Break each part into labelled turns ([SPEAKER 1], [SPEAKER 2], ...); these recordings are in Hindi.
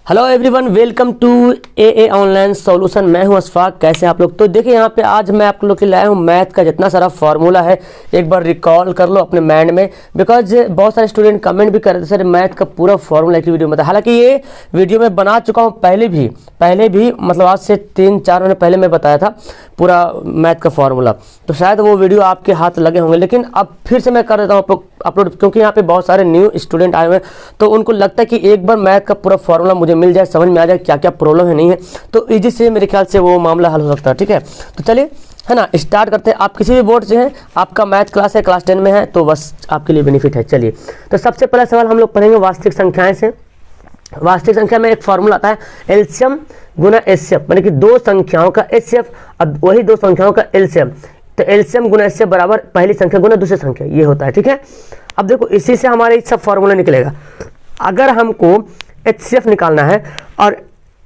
[SPEAKER 1] Hello everyone, welcome to a online solution. मैं हूं अशफाक। कैसे आप लोग? तो देखिए यहाँ पे आज मैं आप लोग के लाया हूँ मैथ का जितना सारा फार्मूला है एक बार रिकॉल कर लो अपने माइंड में, बिकॉज बहुत सारे स्टूडेंट कमेंट भी कर रहे थे सर मैथ का पूरा फार्मूला एक वीडियो में था। हालांकि ये वीडियो मैं बना चुका हूँ पहले भी मतलब आज से 3-4 महीने पहले मैं बताया था पूरा मैथ का फार्मूला, तो शायद वो वीडियो आपके हाथ लगे होंगे, लेकिन अब फिर से मैं कर देता हूँ अपलोड, क्योंकि यहाँ पे बहुत सारे न्यू स्टूडेंट आए हुए हैं तो उनको लगता है कि एक बार मैथ का पूरा फार्मूला मुझे मिल जाए, समझ में आ जाए क्या क्या प्रॉब्लम है नहीं है, तो इजी से मेरे ख्याल से वो मामला हल हो सकता है। ठीक है, तो चलिए है ना, स्टार्ट करते हैं। आप किसी भी बोर्ड से हैं, आपका मैथ क्लास है, क्लास 10 में है, तो बस आपके लिए बेनिफिट है। चलिए, तो सबसे पहला सवाल हम लोग पढ़ेंगे वास्तविक संख्याएं से। वास्तविक संख्या में एक फॉर्मूला आता है एलसीएम गुना एचसीएफ, यानी कि दो संख्याओं का एचसीएफ अब वही दो संख्याओं का एलसीएम, तो एलसीएम गुना एचसीएफ बराबर पहली संख्या गुना दूसरी संख्या, ये होता है। ठीक है, अब देखो इसी से हमारे सब फॉर्मूला निकलेगा। अगर हमको एचसीएफ निकालना है और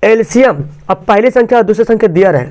[SPEAKER 1] एलसीएम अब पहली संख्या और दूसरी संख्या दिया रहे,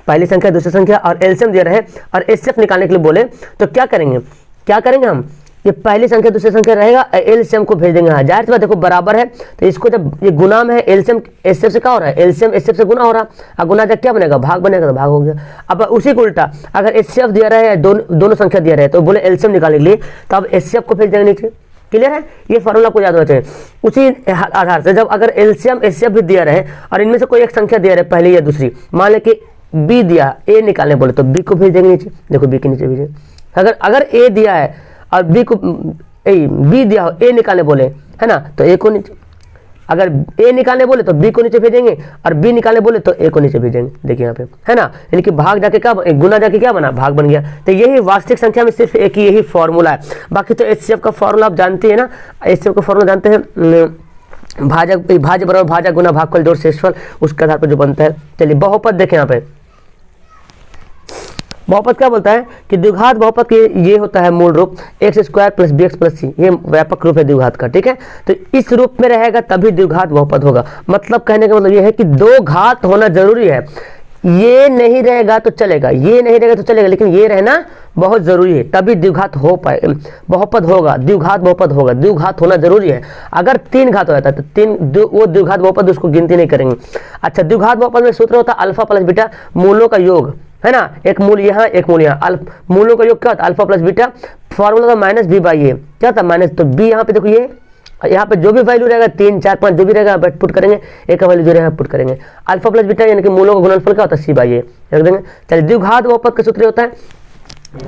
[SPEAKER 1] पहली संख्या दूसरी संख्या और एलसीएम दिया रहे और एचसीएफ निकालने के लिए बोले, तो क्या करेंगे हम, ये पहली संख्या दूसरी संख्या रहेगा, एलसीएम को भेज देंगे। जाहिर सी बात, देखो बराबर है तो इसको जब ये गुना में है, एलसीएम एचसीएफ से क्या हो रहा है, एलसीएम एचसीएफ से गुना हो रहा है, और गुना जब क्या बनेगा, भाग बनेगा, तो भाग हो गया। अब उसी को उल्टा अगर एचसीएफ दिया रहा है, दोनों संख्या दिया रहे तो बोले एलसीएम निकालने के लिए, तो अब एचसीएफ को भेज देंगे नीचे। क्लियर है, ये फॉर्मूला को याद होना चाहिए। उसी आधार से जब अगर एलसीएम एचसीएफ भी दिया रहे और इनमें से कोई एक संख्या दिया रहे, पहली या दूसरी, मान ले कि बी दिया, ए निकालने बोले तो बी को भेज देंगे नीचे। देखो बी के नीचे भेजे, अगर ए दिया है और बी दिया हो, ए निकालने बोले है ना, तो ए को नीचे, अगर ए निकालने बोले तो बी को नीचे भेजेंगे और बी निकालने बोले तो ए को नीचे भेजेंगे। देखिए यहाँ पे है ना, यानी कि भाग जाके क्या, गुना जाके क्या बना, भाग बन गया। तो यही वास्तविक संख्या में सिर्फ एक ही यही फॉर्मूला है। बाकी तो एचसीएफ का फॉर्मूला आप जानते हैं ना, एचसीएफ का फॉर्मूला जानते हैं, भाज्य बराबर भाज्य गुना भागफल जोड़ शेषफल, उसके आधार पर जो बनता है। चलिए बहुपद देखें, यहाँ पे बहुपद क्या बोलता है कि द्विघात बहुपद के ये होता है मूल रूप x square plus b x plus c, ये व्यापक रूप है द्विघात का। ठीक है, तो इस रूप में रहेगा तभी द्विघात बहुपद होगा। मतलब कहने का मतलब ये है कि दो घात होना जरूरी है, ये नहीं रहेगा तो चलेगा, ये नहीं रहेगा तो चलेगा, लेकिन ये रहना बहुत जरूरी है, तभी द्विघात हो पाए, बहुपद होगा, द्विघात बहुपद होगा, द्विघात होना जरूरी है। अगर तीन घात हो जाता है तो वो द्विघात बहुपद, उसको गिनती नहीं करेंगे। अच्छा, द्विघात बहुपद में सूत्र होता है अल्फा प्लस बीटा मूलों का योग, है ना, एक मूल यहाँ एक मूल यहाँ, मूलों का योग क्या होता है, अल्फा प्लस बीटा। फॉर्मूला था माइनस बी बाई ए, क्या था माइनस, तो बी यहाँ पे देखो, ये यहाँ पे जो भी वैल्यू रहेगा 3, 4, 5 जो भी रहेगा पुट करेंगे, एक का वैल्यू जो रहेगा पुट करेंगे। अल्फा प्लस बीटा यानी कि मूलों का गुणनफल क्या होता है, सी बाई ए रख देंगे। चलिए, द्विघात बहुपद का सूत्र होता है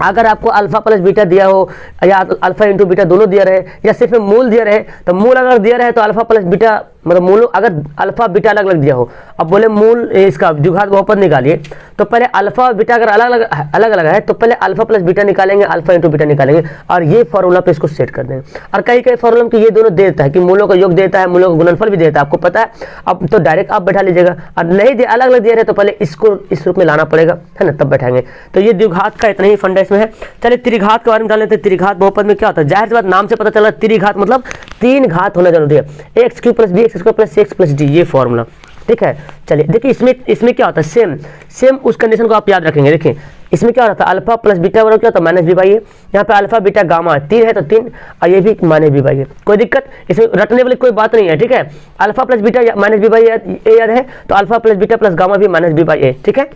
[SPEAKER 1] अगर आपको अल्फा प्लस बीटा दिया हो या अल्फा इंटू बीटा दोनों दिया रहे या सिर्फ मूल दिया रहे, तो मूल अगर दिया रहे तो अल्फा प्लस बीटा मतलब मूल अगर अल्फा बीटा अलग अलग दिया हो, अब बोले मूल इसका द्विघात बहुपद निकालिए, तो पहले अल्फा बीटा अगर अलग अलग है तो पहले अल्फा प्लस बीटा निकालेंगे, अल्फा इंटू बीटा निकालेंगे और ये फॉर्मूला पे इसको सेट कर देंगे। और कई फॉर्मूला में ये दोनों देता है कि मूलों का योग देता है, मूलों का गुणनफल भी देता है, आपको पता है। अब तो डायरेक्ट आप बैठा लीजिएगा, और नहीं दे अलग अलग दिया रहे तो पहले इसको इस रूप में लाना पड़ेगा, है ना, तब बैठाएंगे। तो ये द्विघात का इतना ही फंडा इसमें है। चलिए त्रिघात के बारे में जान लेते हैं। त्रिघात बहुपद में क्या होता है, जाहिर सी बात नाम से पता चला, त्रिघात मतलब तीन घात होना जरूरी है, x cube plus b x square plus c x plus d, ये फॉर्मूला। ठीक है, चलिए देखिए इसमें क्या होता है, सेम उस कंडीशन को आप याद रखेंगे। देखिए इसमें क्या होता है, अल्फा प्लस बीटा बराबर क्या होता है, माइनस बी बाई ए। यहाँ पे अल्फा बीटा गामा 3 है तो 3, और ये भी माइनस बी बाई ए। कोई दिक्कत इसमें रटने वाली कोई बात नहीं है। ठीक है, alpha plus beta minus b by a याद है तो alpha plus beta plus gamma भी माइनस बी बाई ए। ठीक है,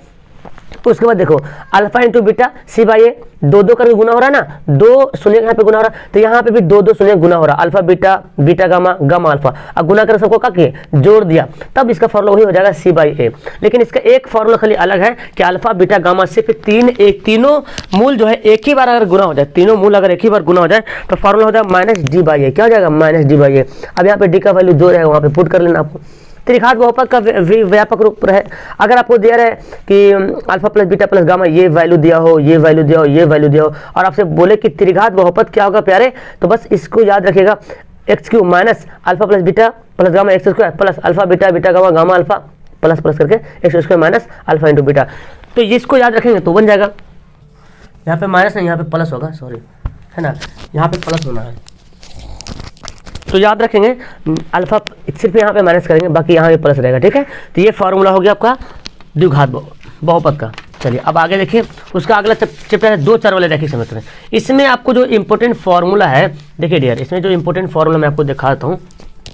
[SPEAKER 1] उसके बाद देखो alpha into beta c by a, दो करके गुना हो रहा है ना, दो शून्य यहाँ पे गुना हो रहा है, तो यहाँ पे भी दो शून्य गुना हो रहा है, alpha beta beta gamma gamma alpha, अब गुना कर सबको क्या किए, जोड़ दिया, तब इसका फॉर्मूला वही हो जाएगा सी बाई ए। लेकिन इसका एक फॉर्मूला खाली अलग है कि अल्फा बीटा गामा सिर्फ तीनों मूल जो है एक ही बार अगर गुना हो जाए, तीनों मूल अगर एक ही बार गुना हो जाए तो फॉर्मूला हो जाएगा माइनस डी बाई ए। क्या हो जाएगा, माइनस डी बाई ए। अब यहाँ पे डी का वैल्यू जो रहेगा वहाँ पे पुट कर लेना आपको। त्रिघात बहुपद का व्यापक रूप है, अगर आपको दिया रहे कि alpha plus beta plus gamma ये वैल्यू दिया हो, ये वैल्यू दिया हो, ये वैल्यू दिया हो, और आपसे बोले कि त्रिघात बहुपद क्या होगा प्यारे, तो बस इसको याद रखिएगा, x cube minus alpha plus beta plus gamma x square plus alpha beta beta gamma gamma alpha plus करके x square minus alpha into beta, तो इसको याद रखेंगे तो बन जाएगा। यहाँ पे माइनस नहीं, यहाँ पे प्लस होगा, सॉरी, है ना, यहाँ पे प्लस होना है, तो याद रखेंगे अल्फा सिर्फ यहाँ पे माइनस करेंगे, बाकी यहाँ पे प्लस रहेगा। ठीक है, तो ये फॉर्मूला हो गया आपका द्विघात बहुपद का। चलिए अब आगे देखिए, उसका अगला चैप्टर है 2-4 वाले, देखिए समझते हैं। इसमें आपको जो इंपॉर्टेंट फॉर्मूला है, देखिए डियर, इसमें जो इंपॉर्टेंट फॉर्मूला मैं आपको दिखाता हूँ,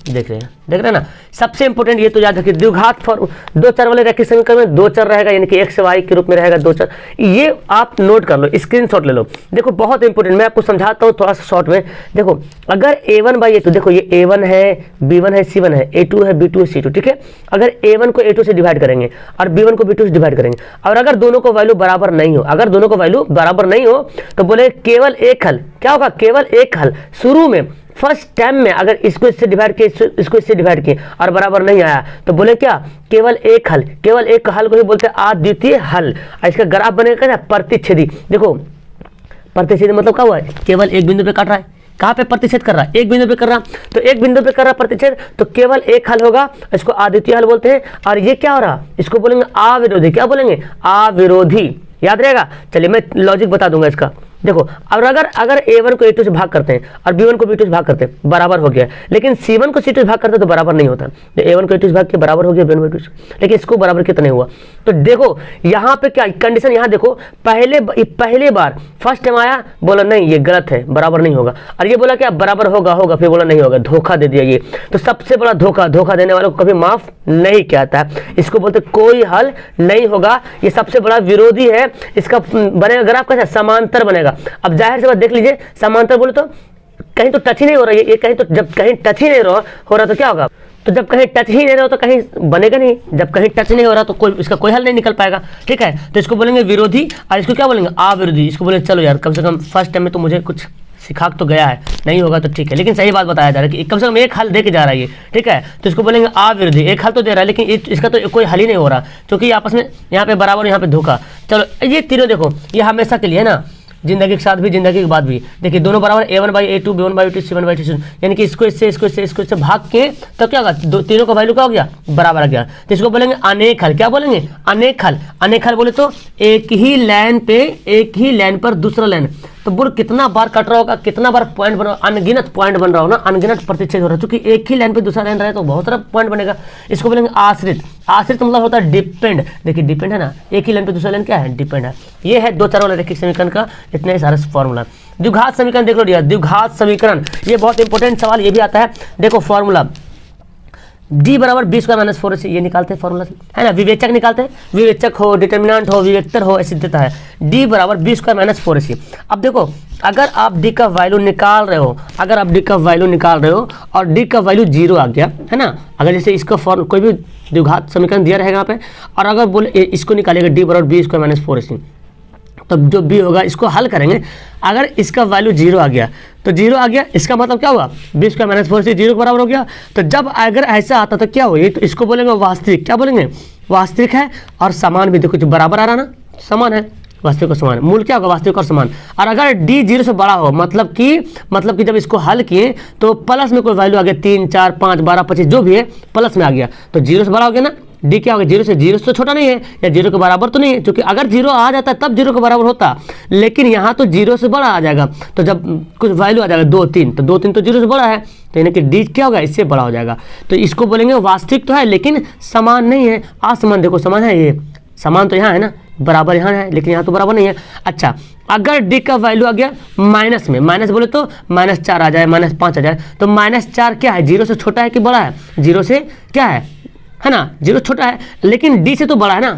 [SPEAKER 1] देख रहे हैं ना। सबसे इंपॉर्टेंट ये तो याद रखिए, द्विघात दो चर वाले रैखिक समीकरण में दो चर रहेगा, यानी कि एक्स वाई के रूप में रहेगा दो चर। ये आप नोट कर लो, स्क्रीनशॉट ले लो। देखो बहुत इंपॉर्टेंट, मैं आपको समझाता हूँ थोड़ा सा शॉर्ट में। देखो अगर a1/a2, देखो ये a1 है, b1 है, c1 है, a2 है, b2 है, c2, ठीक है। अगर a1 को a2 से डिवाइड करेंगे और b1 को b2 से डिवाइड करेंगे, और अगर दोनों को वैल्यू बराबर नहीं हो, अगर दोनों को वैल्यू बराबर नहीं हो तो बोले केवल एक हल। क्या होगा? केवल एक हल। शुरू में फर्स्ट टाइम में अगर इसको इससे डिवाइड किए, इसको इससे डिवाइड किए और बराबर नहीं आया तो बोले क्या? केवल एक हल। केवल एक हल को ही बोलते हैं अद्वितीय हल। इसका ग्राफ बनेगा क्या? प्रतिच्छेदी। देखो प्रतिच्छेदी मतलब क्या हुआ है? केवल एक बिंदु पे काट रहा है। कहाँ पे प्रतिच्छेद कर रहा है? एक बिंदु पे कर रहा, तो एक बिंदु पे कर रहा प्रतिच्छेद, तो केवल एक हल होगा, इसको अद्वितीय हल बोलते हैं। और ये क्या हो रहा? इसको बोलेंगे अविरोधी। क्या बोलेंगे? अविरोधी। याद रहेगा? चलिए मैं लॉजिक बता दूंगा इसका। देखो और अगर a1 को a2 से भाग करते हैं और b1 को b2 से भाग करते हैं, बराबर हो गया। लेकिन c1 को c2 से भाग करते हैं तो बराबर नहीं होता। तो a1 को a2 से भाग के बराबर हो गया b1 को b2 से, लेकिन इसको बराबर कितना हुआ? तो देखो यहाँ पे क्या कंडीशन, यहाँ देखो पहले बार फर्स्ट टाइम आया, बोला नहीं ये गलत है, बराबर नहीं होगा। और ये बोला क्या? बराबर होगा, फिर बोला नहीं होगा, धोखा दे दिया ये। तो सबसे बड़ा धोखा देने वालों को कभी माफ नहीं किया जाता है। इसको बोलते कोई हल नहीं होगा, ये सबसे बड़ा विरोधी है। इसका बनेगा ग्राफ कैसा? समांतर बनेगा। अब जाहिर सी बात देख लीजिए, समांतर बोले तो कहीं तो टच ही नहीं हो रहा है ये कहीं, तो जब कहीं टच ही नहीं हो रहा तो क्या होगा? तो जब कहीं टच ही नहीं रहा तो कहीं बनेगा नहीं। जब कहीं टच नहीं हो रहा तो कोई इसका कोई हल नहीं निकल पाएगा, ठीक है। तो इसको बोलेंगे विरोधी और इसको क्या बोलेंगे? अविरोधी। इसको बोलेंगे चलो यार कम से कम फर्स्ट टाइम में तो मुझे कुछ सिखा तो गया है, नहीं होगा तो ठीक है, लेकिन सही बात बताया जा रहा है कि कम से कम एक हल दे के जा रहा है ये, ठीक है। तो इसको बोलेंगे अविरोधी। एक हल तो दे रहा है लेकिन इसका तो कोई हल ही नहीं हो रहा, क्योंकि आपस में यहाँ पे बराबर, यहाँ पे धोखा। चलो ये तीनों देखो, ये हमेशा के लिए है ना, जिंदगी के साथ भी जिंदगी के बाद भी। देखिए दोनों बराबर a1/a2, b1/b2, c1/c2, यानी कि इसको इससे भाग के तो क्या होगा? तीनों का वैल्यू क्या हो गया? बराबर आ गया। तो इसको बोलेंगे अनेक हल। क्या बोलेंगे? अनेक हल। अनेक हल बोले तो एक ही लाइन पर दूसरा लाइन, तो बोल कितना बार कट रहा होगा, कितना बार पॉइंट बन रहा होगा, अनगिनत पॉइंट बन रहा होगा ना, अनगिनत प्रतिच्छेद हो रहा है। क्योंकि एक ही लाइन पे दूसरा लाइन रहे तो बहुत सारा पॉइंट बनेगा। इसको बोलेंगे आश्रित। आश्रित मतलब होता है डिपेंड। देखिए डिपेंड है ना, एक ही लाइन पे दूसरा लाइन क्या है? डिपेंड है। ये है दो चर वाले रैखिक समीकरण का इतने सारे फॉर्मूला। द्विघात समीकरण देख लो डियर, द्विघात समीकरण ये बहुत इंपॉर्टेंट सवाल ये भी आता है। देखो फॉर्मूला d बराबर b स्क्वायर माइनस 4ac, ये निकालते हैं फॉर्मूला है ना। विवेचक निकालते हैं, विवेचक हो, डिटर्मिनेंट हो, विवेक्टर हो, ऐसे देता है। d बराबर b स्क्वायर माइनस 4ac। अब देखो अगर आप d का वैल्यू निकाल रहे हो, और d का वैल्यू 0 आ गया है ना, अगर जैसे इसका कोई भी द्विघात समीकरण दिया रहेगा यहाँ पे, और अगर बोले इसको निकालेगा d बराबर b स्क्वायर माइनस 4ac, तो जो b होगा इसको हल करेंगे। अगर इसका वैल्यू 0 आ गया तो 0 आ गया, इसका मतलब क्या हुआ? b स्क्वायर माइनस 4ac 0 के बराबर हो गया। तो जब अगर ऐसा आता तो क्या हो? ये तो इसको बोलेंगे वास्तविक। क्या बोलेंगे? वास्तविक है। और समान भी देखो जो बराबर आ रहा ना, समान है, वास्तविक और समान। मूल क्या होगा? वास्तविक और समान। और अगर d 0 से बड़ा हो, मतलब कि जब इसको हल किए तो प्लस में कोई वैल्यू आ गया, 3, 4, 5, 12, 25 जो भी है प्लस में आ गया, तो 0 से बड़ा हो गया ना। d क्या होगा? 0 से तो छोटा नहीं है, या 0 के बराबर तो नहीं है, क्योंकि अगर 0 आ जाता तब 0 के बराबर होता, लेकिन यहाँ तो 0 से बड़ा आ जाएगा। तो जब कुछ वैल्यू आ जाएगा 2, 3, तो 2, 3 तो 0 से बड़ा है, तो यानी कि d क्या होगा? इससे बड़ा हो जाएगा। तो इसको बोलेंगे वास्तविक तो है लेकिन समान नहीं है, असमान। देखो समान है, ये समान तो यहाँ है ना, बराबर यहाँ है, लेकिन यहाँ तो बराबर नहीं है। अच्छा अगर d का वैल्यू आ गया माइनस में, माइनस बोले तो -4 आ जाए, -5 आ जाए, तो -4 क्या है? 0 से छोटा है कि बड़ा है? 0 से क्या है ना, 0 छोटा है, लेकिन d से तो बड़ा है ना,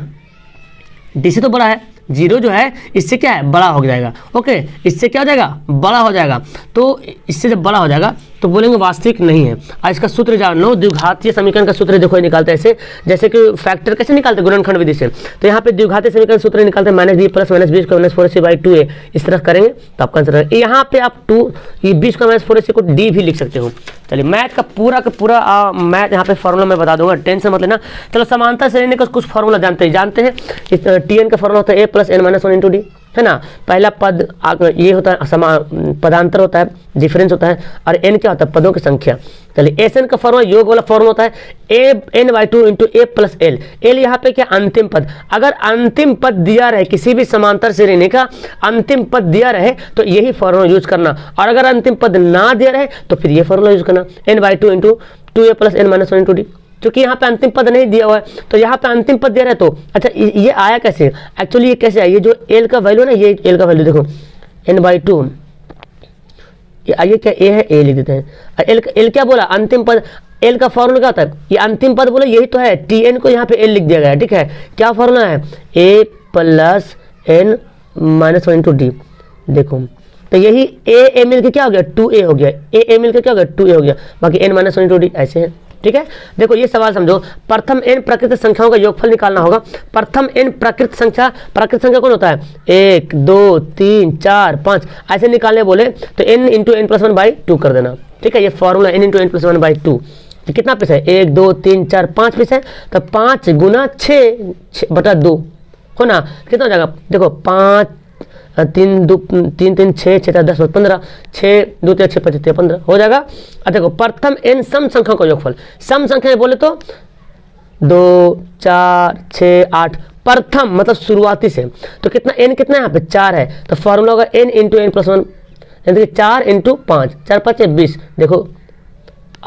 [SPEAKER 1] d से तो बड़ा है। 0 जो है इससे क्या है? बड़ा हो जाएगा। ओके, इससे क्या हो जाएगा? बड़ा हो जाएगा। तो इससे जब बड़ा हो जाएगा तो बोलेंगे वास्तविक नहीं है। और इसका सूत्र जान लो, द्विघातीय समीकरण का सूत्र देखो ये निकालते हैं ऐसे, जैसे कि फैक्टर कैसे निकालते हैं? गुणनखंड विधि से। तो यहाँ पे द्विघातीय समीकरण सूत्र निकालते हैं -b plus -b square minus 4ac/2a। इस तरह करेंगे तो आपका आंसर है। यहाँ पे आप ये b स्क्वायर माइनस 4ac को d भी लिख सकते हो। चलिए मैथ का पूरा मैथ यहाँ पे फॉर्मूला मैं बता दूंगा, टेंशन मत लेना। चलो समांतर श्रेणी का कुछ फॉर्मूला जानते हैं। tn का फॉर्मूला होता है a + n - 1 × d, है ना। पहला पद ये होता है पदांतर होता है, डिफरेंस होता है, और n क्या होता है? पदों की संख्या। चलिए एस एन का फॉर्मूला योग वाला फॉर्मूला होता है an/2 × a + l। l यहाँ पे क्या? अंतिम पद। अगर अंतिम पद दिया रहे, किसी भी समांतर श्रेणी का अंतिम पद दिया रहे तो यही फॉर्मूला यूज करना, और अगर अंतिम पद ना दिया रहे तो फिर ये फॉर्मूला यूज करना, n/2 × 2a + n - 1 × d। क्योंकि यहाँ पे अंतिम पद नहीं दिया हुआ है, तो यहाँ पे अंतिम पद दे रहे तो अच्छा ये आया कैसे? एक्चुअली ये कैसे आया? ये जो l का वैल्यू है ना, ये l का वैल्यू देखो n/2 ये क्या ए है, ए लिख देते हैं। एल क्या बोला, अंतिम पद, एल का फॉर्मूला क्या होता है, ये अंतिम पद बोला यही तो है, टी एन को यहाँ पे एल लिख दिया गया है, ठीक है। क्या फॉर्मूला है, a plus n minus one into d. देखो तो यही ए मिल के क्या हो गया, 2a हो गया, ए मिल के क्या हो गया, 2a हो गया, बाकी N minus one into D ऐसे है, ठीक है। देखो ये सवाल समझो, प्रथम n प्राकृतिक संख्याओं का योगफल निकालना होगा। प्रथम n प्राकृतिक संख्या कौन होता है, 1 2 3 4 5 ऐसे निकालने बोले तो n into N plus one by two कर देना, ठीक है। ये formula n into N plus one by two, तो कितना पीस है, 1 2 3 4 5 पीस है, तो 5 गुना 6/2 हो ना, कितना हो जाएगा, देखो 5 3 2 3 3 6 6 10 15 6 2 3 6 5 15 हो जाएगा। अब देखो प्रथम n सम संख्याओं का योगफल, सम संख्या बोले तो 2 4 6 8, प्रथम मतलब शुरुआती से, तो कितना n कितना है यहाँ पे 4 है, तो फॉर्मूला होगा n into N plus one, यानी कि 4 इंटू 5, 4 5 20, देखो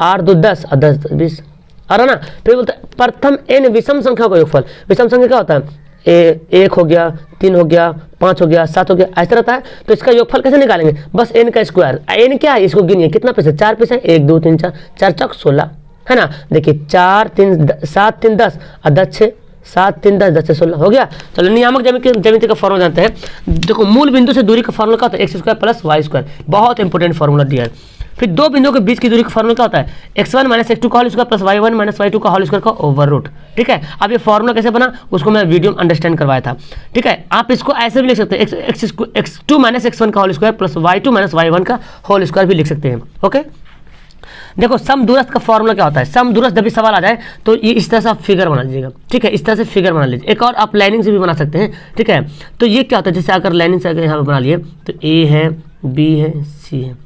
[SPEAKER 1] 8 2 10 और 10 20 आ रहा ना। फिर बोलता है प्रथम n विषम संख्याओं का योगफल, विषम संख्या क्या होता है, 1 हो गया, 3 हो गया, 5 हो गया, 7 हो गया, ऐसा रहता है। तो इसका योगफल कैसे निकालेंगे, बस n का स्क्वायर, n क्या है इसको गिनिए, कितना पीस है, 4 पीस है, 1 2 3 4, 4 चौक 16 है ना। देखिए 4 3 7 3 10 और 10 6 7 3 10 10 से 16 हो गया। चलो नियामक ज्यामिति का फॉर्मूला जानते हैं। देखो मूल बिंदु से दूरी का फॉर्मूला क्या होता है, X square plus Y square, बहुत इंपॉर्टेंट फॉर्मूला दिया है। फिर दो बिंदुओं के बीच की दूरी का फॉर्मूला क्या होता है, x1 माइनस x2 का whole square plus y1 minus y2 का होल स्क्वायर का ओवर रूट, ठीक है। अब ये फॉर्मूला कैसे बना उसको मैं वीडियो में अंडरस्टैंड करवाया था, ठीक है। आप इसको ऐसे भी लिख सकते हैं, x2 माइनस x1 का whole square plus y2 minus y1 का होल स्क्वायर भी लिख सकते हैं, ओके। देखो सम दूरस्थ का फॉर्मूला क्या होता है, सम दूरस्थ जब भी सवाल आ जाए तो ये इस तरह से आप फिगर बना लीजिएगा, ठीक है, इस तरह से फिगर बना लीजिए। एक और आप लाइनिंग से भी बना सकते हैं, ठीक है। तो ये क्या होता है, जैसे अगर लाइनिंग से अगर यहाँ पे बना लिए तो ए है, बी है, सी है,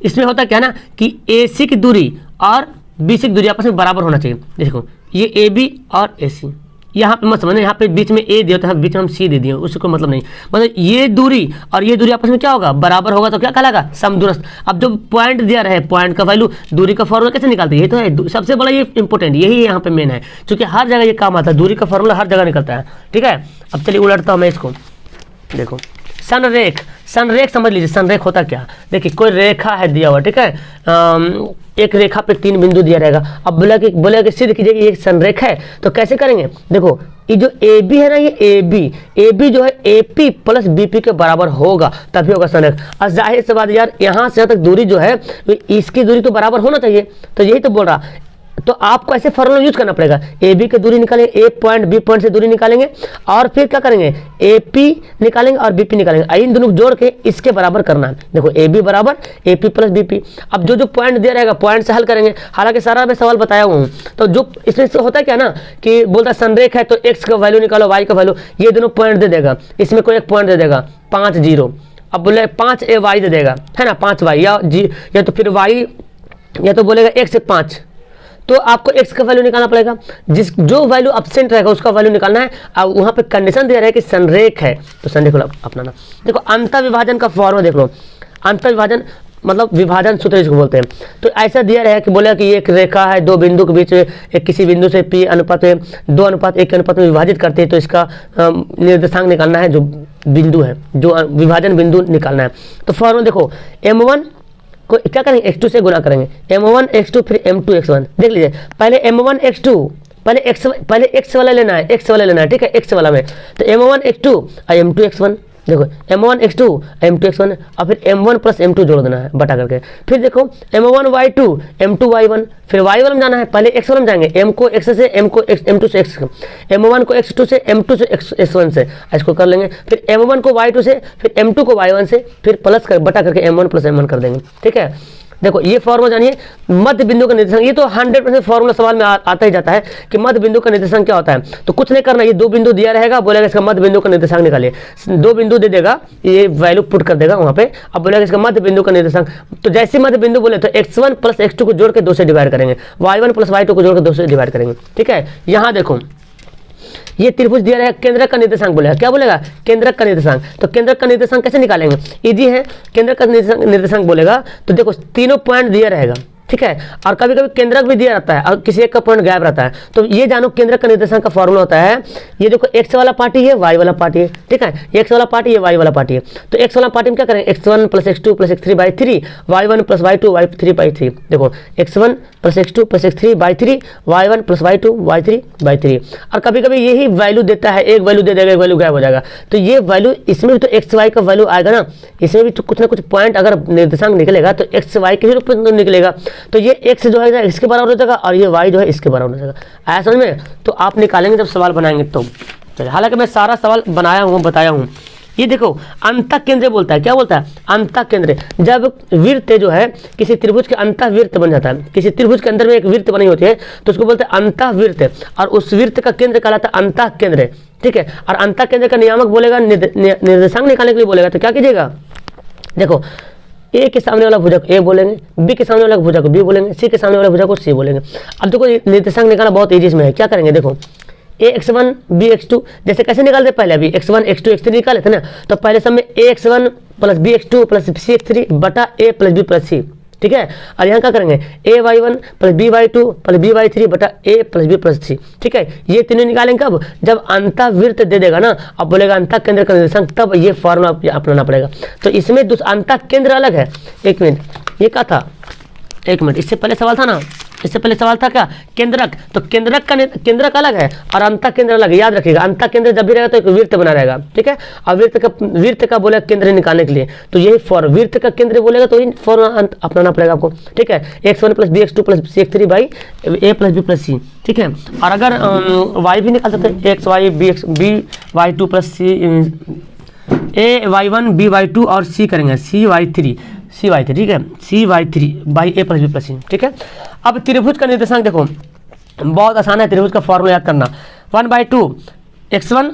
[SPEAKER 1] इसमें होता क्या ना कि ए सी की दूरी और बी सी की दूरी आपस में बराबर होना चाहिए। देखो ये ए बी और ए सी, यहाँ पे मत समझना, यहाँ पे बीच में ए दिया होता है, बीच में हम सी दे दिए, उससे कोई मतलब नहीं, मतलब ये दूरी और ये दूरी आपस में क्या होगा, बराबर होगा, तो क्या कहलाएगा, समदूरस्थ। अब जो पॉइंट दिया रहे, पॉइंट का वैल्यू दूरी का फॉर्मूला कैसे निकालते हैं, ये तो है सबसे बड़ा, ये इंपॉर्टेंट यही यहाँ पे मेन है, क्योंकि हर जगह ये काम आता है, दूरी का फॉर्मूला हर जगह निकलता है, ठीक है। अब चलिए उलटता हूँ मैं इसको, देखो संरेख, संरेख समझ लीजिए, संरेख होता क्या, देखिए कोई रेखा है दिया हुआ, ठीक है, एक रेखा पे 3 बिंदु दिया रहेगा। अब बोला कि सिद्ध कीजिए कि ये संरेख है, तो कैसे करेंगे, देखो ये जो ए बी है ना, ये ए बी जो है A P plus B P के बराबर होगा, तभी होगा संरेख। और जाहिर सी बात यार, यहाँ से तक दूरी जो है इसकी दूरी तो बराबर होना चाहिए, तो यही तो बोल रहा, तो आपको ऐसे फॉर्मूला यूज करना पड़ेगा, ए बी की दूरी निकालेंगे, ए पॉइंट बी पॉइंट से दूरी निकालेंगे, और फिर क्या करेंगे, ए पी निकालेंगे और बी पी निकालेंगे, इन दोनों को जोड़ के इसके बराबर करना है। देखो ए बी बराबर A P plus B P. अब जो पॉइंट दिया रहेगा पॉइंट से हल करेंगे, हालांकि सारा मैं सवाल बताया हुआ हूँ। तो जो इसमें से होता है क्या ना कि बोलता संरेख है तो एक्स का वैल्यू निकालो, वाई का वैल्यू, ये दोनों पॉइंट दे देगा, इसमें कोई एक पॉइंट दे देगा 5 0, अब बोले 5 ए वाई दे देगा, है ना, 5 वाई या तो फिर वाई, या तो बोलेगा 1 से 5, तो आपको x का वैल्यू निकालना पड़ेगा, जो वैल्यू एब्सेंट रहेगा उसका वैल्यू निकालना है। अब वहाँ पे कंडीशन दिया रहा है कि संरेख है, तो संरेख को अपनाना। देखो अंतर विभाजन का फॉर्मूला देख लो, अंतर विभाजन मतलब विभाजन सूत्र जिसको बोलते हैं। तो ऐसा दिया रहा है कि बोला कि एक रेखा है, दो बिंदु के बीच एक किसी बिंदु से p अनुपात 2:1 के अनुपात में विभाजित करते हैं, तो इसका निर्देशांक निकालना है, जो बिंदु है, जो विभाजन बिंदु निकालना है। तो फॉर्मूला देखो m1 को क्या करेंगे, x2 से गुना करेंगे, m1 x2 फिर m2 x1। देख लीजिए पहले m1 x2, पहले x वाला लेना है, x वाला लेना है, ठीक है, x वाला में, तो m1 x2 और m2 x1। देखो m1 x2 m2 x1 और फिर m1 प्लस m2 जोड़ देना है बटा करके। फिर देखो m1 y2 m2 y1, फिर y वाला में जाना है, पहले x वाला में जाएंगे, m को x से m को m2 से x, m1 को x2 से m2 से x1 से, इसको कर लेंगे। फिर m1 को y2 से, फिर m2 को y1 से, फिर प्लस कर बटा करके m1 प्लस m1 कर देंगे, ठीक है। देखो ये फॉर्मूला जानिए, मध्य बिंदु का निर्देशांक, ये तो 100% फॉर्मूला सवाल में आता ही जाता है कि मध्य बिंदु का निर्देशांक क्या होता है। तो कुछ नहीं करना, ये दो बिंदु दिया रहेगा, बोलेगा इसका मध्य बिंदु का निर्देशांक निकालिए, दो बिंदु दे देगा, ये वैल्यू पुट कर देगा वहाँ पे। अब बोलेगा इसका मध्य बिंदु का निर्देशांक, तो जैसे मध्य बिंदु बोले तो x1 प्लस x2 को जोड़ के 2 से डिवाइड करेंगे, y1 प्लस y2 को जोड़ के 2 से डिवाइड करेंगे, ठीक है। यहाँ देखो ये त्रिभुज दिया रहेगा, केंद्रक का निर्देशांक बोलेगा, क्या बोलेगा, केंद्रक का निर्देशांक। तो केंद्रक का निर्देशांक कैसे निकालेंगे, इजी है, केंद्रक का निर्देशांक बोलेगा, तो देखो तीनों पॉइंट दिया रहेगा, ठीक है। और कभी कभी केंद्रक भी दिया रहता है और किसी एक का पॉइंट गायब रहता है। तो ये जानो केंद्रक का निर्देशांक का फॉर्मूला होता है, ये देखो एक्स वाला पार्टी है, वाई वाला पार्टी है, ठीक है, एक्स वाला पार्टी है, वाई वाला पार्टी है। तो एक्स वाला पार्टी में क्या करेंगे, x1 + x2 + x3/3, y1 + y2 y3/3। देखो x1 + x2 + x3/3, y1 + y2 y3/3। और कभी कभी यही वैल्यू देता है, एक वैल्यू दे देगा, एक वैल्यू गायब हो जाएगा। तो ये वैल्यू इसमें भी तो एक्स वाई का वैल्यू आएगा ना, इसमें भी तो कुछ ना कुछ पॉइंट अगर निर्देशांक निकलेगा तो एक्स वाई के ही रूप में निकलेगा। तो ये एक्स जो है इसके बराबर हो जाएगा और ये वाई जो है इसके बराबर हो जाएगा। आया समझ में? तो आप निकालेंगे जब सवाल बनाएंगे तो। चलिए, हालांकि मैं सारा सवाल बनाया हूँ, बताया हूँ। ये देखो अंतः केंद्र बोलता है, क्या बोलता है, अंतः केंद्र। जब वृत्त जो है किसी त्रिभुज के अंतः वृत्त बन जाता है, किसी त्रिभुज के अंदर में एक वृत्त बनी होती है तो उसको बोलते हैं अंतः वृत्त, और उस वृत्त का केंद्र कहलाता है अंतः केंद्र, ठीक है। और अंतः केंद्र का नियामक बोलेगा, निर्देशांक निकालने के लिए बोलेगा, तो क्या कीजिएगा, देखो ए के सामने वाला भुजा को ए बोलेंगे, बी के सामने वाला भुजा को बी बोलेंगे, सी के सामने वाला भुजा को सी बोलेंगे। अब देखो निर्देशांक निकालना बहुत ईजी इसमें है, क्या करेंगे, देखो ax1 bx2, जैसे कैसे निकालते पहले, अभी x1 x2 x3 निकाले थे ना, तो पहले सब में ax1 + bx2 + cx3 बटा a + b + c, ठीक है। और यहाँ क्या करेंगे, ay1 + by2 + by3 बटा a + b + c, ठीक है। ये तीनों निकालेंगे कब, जब अंतः वृत्त दे देगा ना, अब बोलेगा अंतः केंद्र का निर्देशांक, तब ये फॉर्मूला अपनाना पड़ेगा। तो इसमें अंतः केंद्र अलग है। एक मिनट, ये क्या था, एक मिनट, इससे पहले सवाल था ना, इससे पहले सवाल था क्या, केंद्रक। तो केंद्रक अलग है और अंतः केंद्र अलग है, याद रखिएगा। अंतः केंद्र जब भी रहेगा तो एक वृत्त बना रहेगा, ठीक है। और वृत्त का बोलेगा केंद्र निकालने के लिए, तो यही वृत्त का केंद्र बोलेगा तो फॉर्मूला अपनाना पड़ेगा आपको, ठीक है। x1 + bx2 + cx3/a + b + c, ठीक है। और अगर y भी निकाल सकते हैं, x y by2 + c, a y1 b y2 और c करेंगे cy3, ठीक है, cy3/a + b + c, ठीक है। अब त्रिभुज का निर्देशांक देखो बहुत आसान है, त्रिभुज का फॉर्मूला याद करना, 1/2 x1,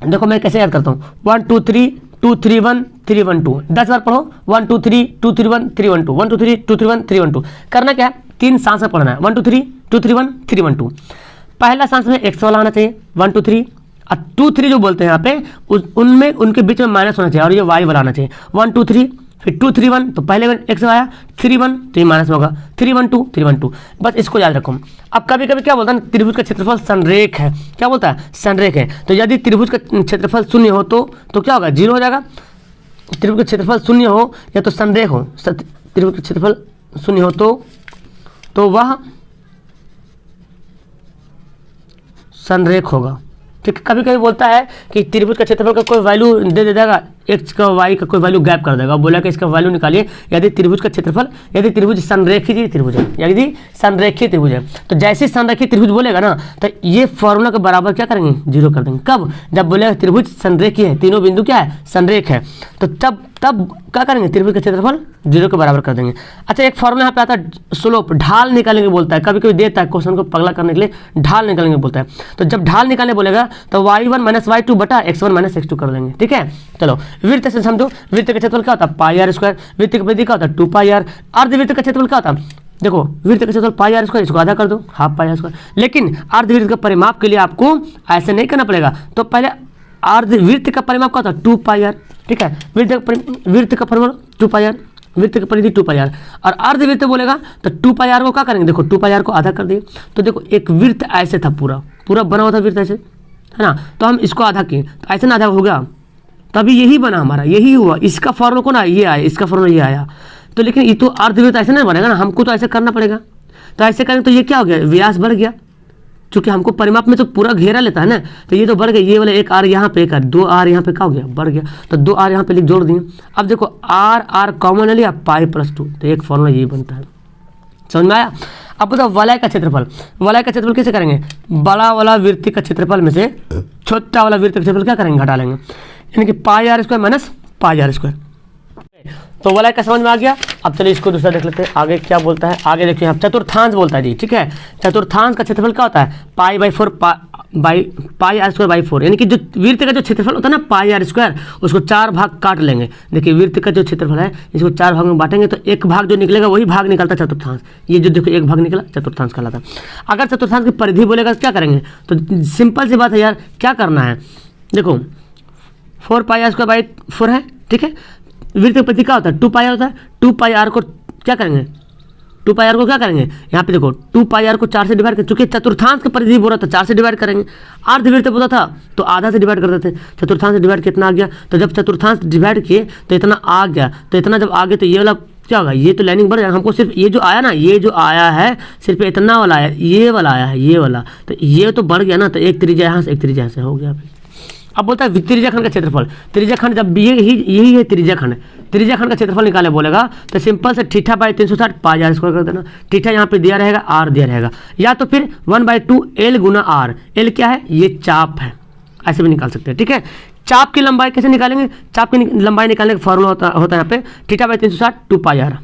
[SPEAKER 1] देखो मैं कैसे याद करता हूँ, 1 2 3 2 3 1 3 1 2, 10 बार पढ़ो, 1 2 3 2 3 1 3 1 2, 1 2 3 2 3 1 3 1 2। करना क्या है, 3 सांस में पढ़ना है, 1 2 3 2 3 1 3 1 2। पहला सांस में x वाला आना चाहिए, 1 2 3, और 2 3 जो बोलते हैं यहाँ पे उनमें उनके बीच में माइनस होना चाहिए और ये y वाला आना चाहिए, 1 2 3 फिर 2 3 1, तो पहले x आया, 3 1 तो ये माइनस होगा, 3 1 2 3 1 2, बस इसको याद रखो। अब कभी कभी क्या बोलता है, त्रिभुज का क्षेत्रफल संरेख है, क्या बोलता है, संरेख है। तो यदि त्रिभुज का क्षेत्रफल शून्य हो तो क्या होगा, 0 हो जाएगा। त्रिभुज का क्षेत्रफल शून्य हो या तो संरेख हो, त्रिभुज का क्षेत्रफल शून्य हो तो वह संरेख होगा, ठीक। कभी कभी बोलता है कि त्रिभुज का क्षेत्रफल का कोई वैल्यू दे देगा, एक्स का वाई का कोई वैल्यू गैप कर देगा, बोला कि इसका वैल्यू निकालिए यदि त्रिभुज का क्षेत्रफल, यदि त्रिभुज संरेखित त्रिभुज है, यदि संरेखित त्रिभुज है, तो जैसे संरेखित त्रिभुज बोलेगा ना तो ये फॉर्मूला के बराबर क्या करेंगे, 0 कर देंगे। कब, जब बोलेगा त्रिभुज संरेखित है, तीनों बिंदु क्या है, संरेख है, तो तब क्या करेंगे, त्रिभुज का क्षेत्रफल 0 के बराबर कर देंगे। अच्छा, एक फॉर्मूला यहाँ पे आता है स्लोप, ढाल निकालेंगे बोलता है, कभी कभी देता है क्वेश्चन को पगला करने के लिए, ढाल निकालेंगे बोलता है। तो जब ढाल निकालने बोलेगा तो y1 - y2 बटा x1 - x2 कर देंगे, ठीक है। चलो वृत्त से समझो, वृत्त का क्षेत्रफल क्या होता है, πr², वृत्त की परिधि क्या होता है, 2πr। अर्धवृत्त का क्षेत्रफल क्या होता है, देखो वृत्त का क्षेत्रफल πr², इसको आधा कर दो, ½ πr²। लेकिन अर्धवृत्त का परिमाप के लिए आपको ऐसे नहीं करना पड़ेगा, तो पहले अर्धवृत्त का परिमाप क्या होता है, 2πr, ठीक है। वृत्त का परिमाप 2πr, वृत्त की परिधि 2πr, और अर्धवृत्त बोलेगा तो 2πr को क्या करेंगे, देखो 2πr को आधा कर दिए, तो देखो एक वृत्त ऐसे था, पूरा बना हुआ था वृत्त ऐसे, है ना। तो हम इसको आधा किए, तो ऐसे ना आधा हो गया, तभी यही बना हमारा, यही हुआ। इसका फॉर्मूला कौन आया, ये आया, इसका फॉर्मूला ये आया। तो लेकिन ये तो अर्धवृत्त ऐसे नहीं बनेगा ना, हमको तो ऐसे करना पड़ेगा। तो ऐसे करेंगे तो ये क्या हो गया, व्यास बढ़ गया, क्योंकि हमको परिमाप में तो पूरा घेरा लेता है ना, तो ये तो बढ़ गया, ये वाला एक आर यहाँ पे, एक आर, 2 आर यहाँ पे क्या हो गया, बढ़ गया, तो 2 आर यहाँ पे जोड़ दिए। अब देखो आर कॉमन ले लिया, π+2, तो एक फॉर्मूला ये बनता है, समझ में आया। अब बताओ वलय का क्षेत्रफल, वलय का क्षेत्रफल कैसे करेंगे, बड़ा वाला वृत्त का क्षेत्रफल में से छोटा वाला वृत्त का क्षेत्रफल क्या करेंगे, घटा लेंगे, यानी कि πr² - πr²। तो वलय का समझ में आ गया। अब चलिए इसको दूसरा देख लेते हैं, आगे क्या बोलता है। आगे देखिए यहाँ चतुर्थांश बोलता है जी, ठीक है। चतुर्थांश का क्षेत्रफल क्या होता है, π/4 πr²/4, यानी कि जो वृत्त का जो क्षेत्रफल होता है ना πr², उसको 4 भाग काट लेंगे। देखिए वृत्त का जो क्षेत्रफल है इसको 4 भाग में बांटेंगे, तो एक भाग जो निकलेगा वही भाग निकलता है चतुर्थांश। ये जो देखो एक भाग निकला, चतुर्थांश कहलाता है। अगर चतुर्थांश की परिधि बोलेगा क्या करेंगे, तो सिंपल सी बात है यार, क्या करना है, देखो 4πr²/4 है, ठीक है। वृत्त की परिधि क्या होता है, 2πr होता है, 2πr को क्या करेंगे, 2 पाई आर को क्या करेंगे, यहाँ पे देखो 2 पाई आर को 4 से डिवाइड कर, चूंकि चतुर्थांश का परिधि बोला था 4 से डिवाइड करेंगे, अर्धवृत्त बोला था तो आधा से डिवाइड कर देते, चतुर्थांश से डिवाइड कितना आ गया, तो जब चतुर्थांश डिवाइड किए तो इतना आ गया, तो इतना जब आ गया तो ये वाला क्या होगा, ये तो लाइनिंग बढ़ जाएगा, हमको सिर्फ ये जो आया ना, ये जो आया है सिर्फ इतना वाला आया, ये वाला आया है, ये वाला, तो ये तो बढ़ गया ना, तो एक त्रिज्या यहाँ से एक त्रिज्या से हो गया। अब बोलता है त्रिज्या खंड का क्षेत्रफल, त्रिज्या खंड जब यही है त्रिज्या खंड, त्रिज्या खंड का क्षेत्रफल निकाले बोलेगा तो सिंपल से theta by 360 pi are square कर देना, थीटा यहाँ पे दिया रहेगा, आर दिया रहेगा, या तो फिर 1/2 एल गुना आर, एल क्या है, ये चाप है, ऐसे भी निकाल सकते हैं, ठीक है। चाप की लंबाई कैसे निकालेंगे, चाप की लंबाई निकालने का फॉर्मूला होता है यहाँ पे theta by 360 2 pi R,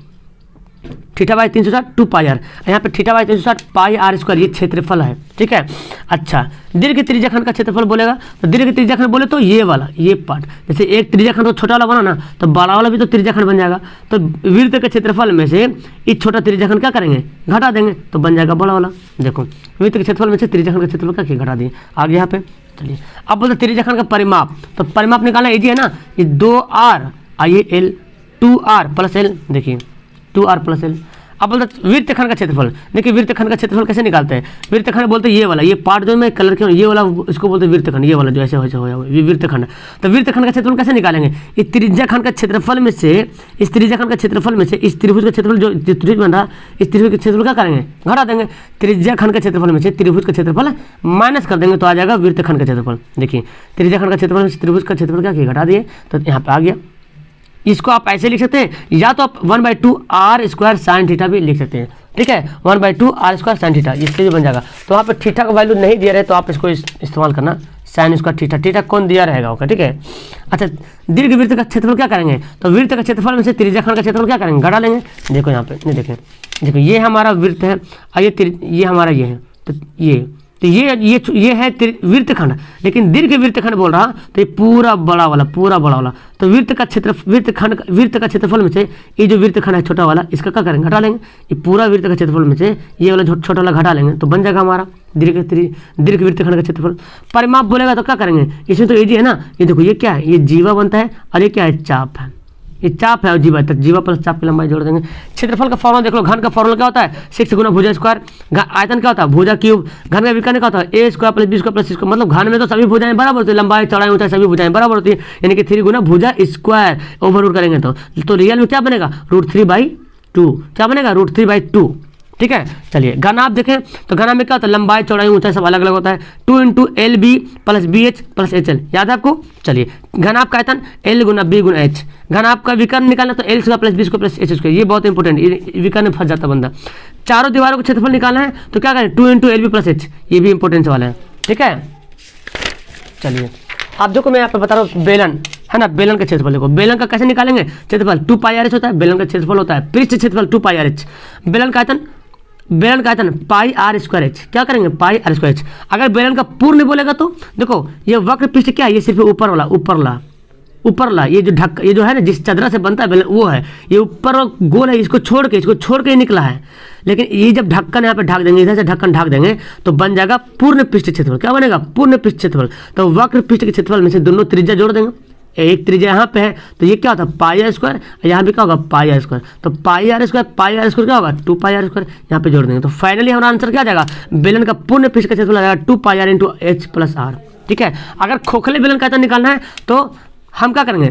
[SPEAKER 1] theta by 360 2 pi R, यहाँ पे theta by 360 pi are square, ये क्षेत्रफल है, ठीक है। अच्छा, दीर्घ त्रिज्याखंड का क्षेत्रफल बोलेगा तो दीर्घ त्रिज्याखंड बोले तो ये वाला, ये पार्ट, जैसे एक त्रिज्याखंड तो छोटा वाला बना ना, तो बड़ा वाला भी तो त्रिज्याखंड बन जाएगा, तो वृत्त के क्षेत्रफल में से इस छोटा त्रिज्याखंड क्या करेंगे, घटा देंगे, तो बन जाएगा बड़ा वाला। देखो वृत्त के क्षेत्रफल में से त्रिज्याखंड का क्षेत्रफल क्या घटा दिए, आगे यहाँ पे चलिए। अब बोलते त्रिज्याखंड का परिमाप, तो परिमाप निकालना इजी है ना, ये 2r आइए एल 2r प्लस एल, देखिए 2r प्लस एल। अब बोलते वृत्तखंड का क्षेत्रफल, देखिए वृत्तखंड का क्षेत्रफल कैसे निकालते हैं, वृत्तखंड बोलते हैं ये वाला, ये पार्ट जो मैं कलर के ये वाला इसको बोलते हैं वृत्तखंड, ये वाला जो ऐसे हो वृत्तखंड। तो वृत्तखंड का क्षेत्रफल कैसे निकालेंगे, इस त्रिज्याखंड का क्षेत्रफल में से, इस त्रिज्याखंड का क्षेत्रफल में से इस त्रिभुज का क्षेत्रफल जो त्रिभुज बन रहा, इस त्रिभुज का क्षेत्रफल क्या करेंगे, घटा देंगे, त्रिज्याखंड का क्षेत्रफल में से त्रिभुज का क्षेत्रफल माइनस कर देंगे, तो आ जाएगा वृत्तखंड का क्षेत्रफल। देखिए त्रिज्याखंड का क्षेत्रफल में त्रिभुज का क्षेत्रफल क्या किया, घटा दिए, तो यहाँ पे आ गया। इसको आप ऐसे लिख सकते हैं, या तो आप 1/2 आर स्क्वायर साइन थीटा भी लिख सकते हैं, ठीक है, 1/2 आर स्क्वायर साइन थीटा, इससे भी बन जाएगा। तो वहाँ पे थीटा का वैल्यू नहीं दिया रहे तो आप इसको इस्तेमाल करना साइन स्क्वायर थीटा, थीटा कौन दिया रहेगा ओके, ठीक है। अच्छा, दीर्घ वृत्त का क्षेत्रफल क्या करेंगे, तो वृत्त का क्षेत्रफल में से त्रिज्याखंड का क्षेत्रफल क्या करेंगे, घटा लेंगे। देखो यहाँ पे नहीं देखें, देखो ये हमारा वृत्त है और ये हमारा ये है, तो ये है वृत्तखंड, लेकिन दीर्घ वृत्तखंड बोल रहा तो ये पूरा बड़ा वाला, तो वृत्त का क्षेत्रफल में से ये जो वृत्तखंड है छोटा वाला, इसका क्या करेंगे, घटा लेंगे, ये पूरा वृत्त का क्षेत्रफल में से ये वाला छोटा वाला घटा लेंगे, तो बन जाएगा हमारा दीर्घ वृत्तखंड का क्षेत्रफल। परिमाप बोलेगा तो क्या करेंगे, इसमें तो इजी है ना, ये देखो ये क्या है, ये जीवा बनता है और ये क्या है, चाप है, ये चाप है और जीवा, तक जीवा प्लस चाप की लंबाई जोड़ देंगे। क्षेत्रफल का फॉर्मूला देख लो, घन का फॉर्मूला क्या होता है, 6 गुना भुजा स्क्वायर, आयतन क्या होता है, भुजा क्यूब, घन का विकर्ण क्या होता है, a square plus b square plus c square, मतलब घन में तो सभी भुजाएं बराबर होती है, लंबाई चौड़ाई ऊंचाई सभी भुजाएं बराबर होती है, यानी कि 3 गुना भुजा स्क्वायर ओवर रूट करेंगे तो रियल में क्या बनेगा, √3/2, क्या बनेगा, √3/2, ठीक है। चलिए घन आप देखें तो घना में क्या होता है, लंबाई चौड़ाई ऊंचाई सब अलग अलग होता है, 2 × LB plus BH plus HL, याद है आपको। चलिए घन आपका आयतन L गुना B गुना H, घन आपका विकर्ण निकालना तो L square plus B square plus H square, ये बहुत इंपॉर्टेंट, विकर्ण में फंस जाता बंदा। चारों दीवारों को क्षेत्रफल निकालना है तो क्या करें, 2 × LB प्लस H, ये भी इंपॉर्टेंस वाला है, ठीक है। चलिए आप देखो मैं यहाँ पे बता रहा हूँ, बेलन है ना, बेलन का क्षेत्रफल देखो, बेलन का कैसे निकालेंगे, क्षेत्रफल 2 पाई RH होता है, बेलन का क्षेत्रफल होता है, पृष्ठ क्षेत्रफल 2 पाई RH, बेलन का आयतन पाई आर स्क्वायर एच, क्या करेंगे, पाई आर स्क्वायर एच। अगर बेलन का पूर्ण बोलेगा तो देखो ये वक्र पृष्ठ क्या है, ये सिर्फ ऊपरला ये जो है ना, जिस चदरा से बनता है बेलन वो है, ये ऊपर गोल है, इसको छोड़ के निकला है, लेकिन ये जब ढक्कन यहाँ पे ढक देंगे, इधर से ढक्कन ढक देंगे तो बन जाएगा पूर्ण पृष्ठ क्षेत्रफल, क्या बनेगा, पूर्ण पृष्ठ क्षेत्रफल। तो वक्र पृष्ठ के क्षेत्रफल में से दोनों त्रिज्या जोड़ देंगे, एक त्रिज्या यहाँ पे है तो ये क्या होता है, पाई आर स्क्वायर, यहाँ भी क्या होगा, पाई आर स्क्वायर, तो पाई आर स्क्वायर क्या होगा, 2 पाई आर स्क्वायर, यहाँ पे जोड़ देंगे, तो फाइनली हमारा आंसर क्या आ जाएगा, बेलन का पूर्ण पृष्ठ का क्षेत्रफल आ जाएगा 2 pi are × H plus R, ठीक है। अगर खोखले बेलन का आयतन निकालना है तो हम क्या करेंगे,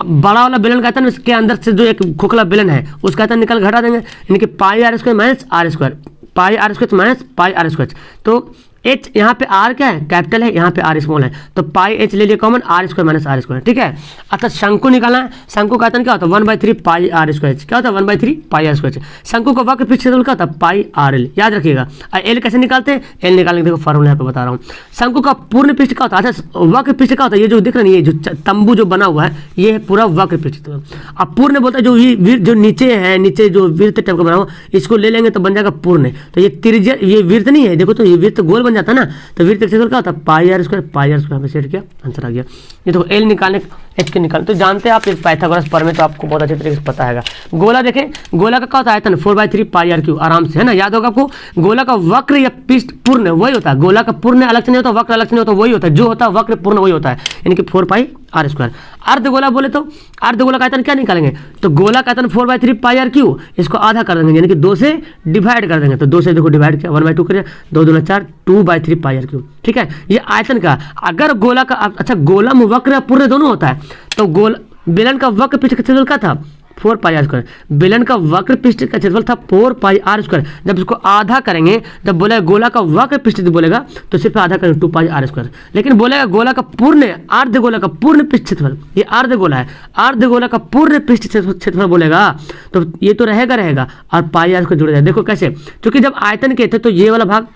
[SPEAKER 1] बड़ा वाला बेलन का आयतन के अंदर से जो एक खोखला बेलन है उसका आयतन निकाल घटा देंगे, यानी कि pi are square minus r square, pi are square minus pi are square, तो H यहाँ पे R क्या है, कैपिटल है, यहाँ पे R स्मॉल है, तो पाई H ले लिए common, R square minus R square, ठीक है। अच्छा शंकु निकालना है, शंकु का आयतन क्या होता है, 1/3 पाई आर स्क्वायर, क्या होता है, 1/3 पाई आर स्क्वायर। शंकु का वक्र पृष्ठ क्षेत्रफल क्या होता है, पाई RL, याद रखिएगा। L कैसे निकालते हैं, L निकालने के देखो फॉर्मूला यहाँ पे बता रहा हूँ। शंकु का पूर्ण पृष्ठ क्या होता है, अच्छा वक्र पृष्ठ क्या होता है, ये जो दिख रहा है, ये जो तंबू जो बना हुआ है ये है पूरा वक्र पृष्ठ। अब पूर्ण बोलता है जो नीचे है, नीचे जो वृत्त टाइप का बना हुआ इसको ले लेंगे तो बन जाएगा पूर्ण, तो ये त्रिज्या, ये वृत्त नहीं है, देखो तो ये वृत्त गोल बन जाता है ना, तो वृत्त क्षेत्रफल क्या होता है, पाई आर स्क्वायर, यहाँ पे सेट किया, आंसर आ गया। ये तो एल निकालने एच क्यू निकाल, तो जानते हैं आप इस पाइथागोरस पर में, तो आपको बहुत अच्छे तरीके से पता है। गोला देखें, गोला का क्या होता है आयतन 4/3 पाई आर क्यू, आराम से है ना, याद होगा आपको। गोला का वक्र या पृष्ठ पूर्ण वही होता है, गोला का पूर्ण अलग से नहीं होता, वक्र अलग से नहीं होता, वही होता है जो होता है वक्र पूर्ण वही होता है, यानी कि 4 पाई आर स्क्वायर। अर्धगोला बोले तो अर्धगोला का आयतन क्या निकालेंगे, तो गोला का आयतन 4/3 पाई आर क्यू, इसको आधा कर देंगे यानी कि 2 से डिवाइड कर देंगे, तो 2 से देखो डिवाइड किया 1/2 करिए, 2 दूना 4, 2/3 पाई आर क्यू, ठीक है। ये आयतन का, अगर गोला का, अच्छा गोला में वक्र पूर्ण दोनों होता है, तो गोल बेलन का वक्र पृष्ठ का क्षेत्रफल क्या था 4 पाई आर स्क्वायर, बेलन का वक्र पृष्ठ का क्षेत्रफल था 4 पाई आर स्क्वायर। जब इसको आधा करेंगे, जब बोलेगा गोला का वक्र पृष्ठ बोलेगा तो सिर्फ आधा करेंगे 2 पाई आर स्क्वायर, लेकिन बोलेगा गोला का पूर्ण अर्धगोला का पूर्ण पृष्ठ क्षेत्रफल, ये अर्धगोला है, अर्धगोला का पूर्ण पृष्ठ क्षेत्रफल बोलेगा तो ये तो रहेगा और पाई आर स्क्वायर जुड़ जाएगा। देखो कैसे, क्योंकि जब आयतन के थे तो ये वाला भाग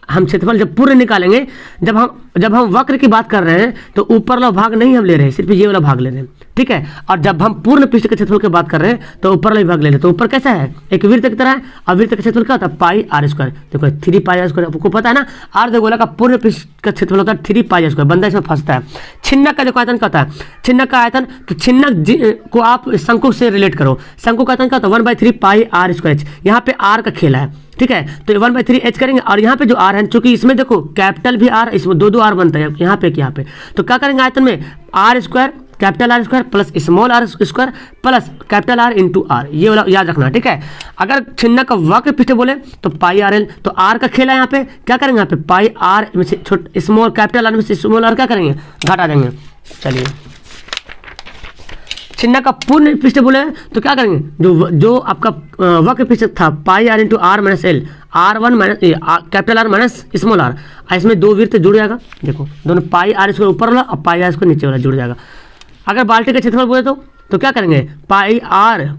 [SPEAKER 1] हम क्षेत्रफल जब पूर्ण निकालेंगे, जब हम वक्र की बात कर रहे हैं तो ऊपर वाला भाग नहीं हम ले रहे हैं, सिर्फ ये वाला भाग ले रहे हैं, ठीक है। और जब हम पूर्ण पृष्ठ के क्षेत्रफल की बात कर रहे हैं तो ऊपर वाला भाग ले रहे हैं, तो ऊपर कैसा है एक वृत्त की तरह है, और वृत्त का क्षेत्रफल क्या होता है पाई आर स्क्वायर। देखो 3 पाई आर स्क्वायर, आपको पता है ना, अर्धगोला का पूर्ण पृष्ठ का क्षेत्रफल होता है 3 पाई आर स्क्वायर, बंदा इसमें फंसता है। छिन्नक का देखो आयतन क्या होता है, छिन्नक का आयतन, तो छिन्नक को आप शंकु से रिलेट करो, शंकु का आयतन क्या होता है 1/3 पाई आर स्क्वायर, यहाँ पे आर का खेला है, ठीक है, तो 1/3 एच करेंगे, और यहाँ पे जो आर है, चूंकि इसमें देखो कैपिटल भी आर, इसमें 2 आर बनता है यहाँ पे यहाँ पे, तो क्या करेंगे आयतन में R square capital R square plus small R square plus capital R into R, ये वाला याद रखना, ठीक है। अगर छिन्नक का वक्र पृष्ठ बोले तो पाई आर एल, तो आर का खेला यहाँ पे, क्या करेंगे यहाँ पे पाई आर में से स्मॉल कैपिटल आर में से स्मॉल आर क्या करेंगे घटा देंगे। चलिए छिन्नक का पूर्ण पृष्ठ बोले तो क्या करेंगे, जो आपका वक्र पृष्ठ था pi r into r minus l, R1 minus capital r minus small r, इसमें 2 वृत्त जुड़ जाएगा, देखो दोनों पाई आर स्क्वायर ऊपर वाला और पाई आर स्क्वायर नीचे वाला जुड़ जाएगा। अगर बाल्टी का क्षेत्रफल बोले तो क्या करेंगे पाई आर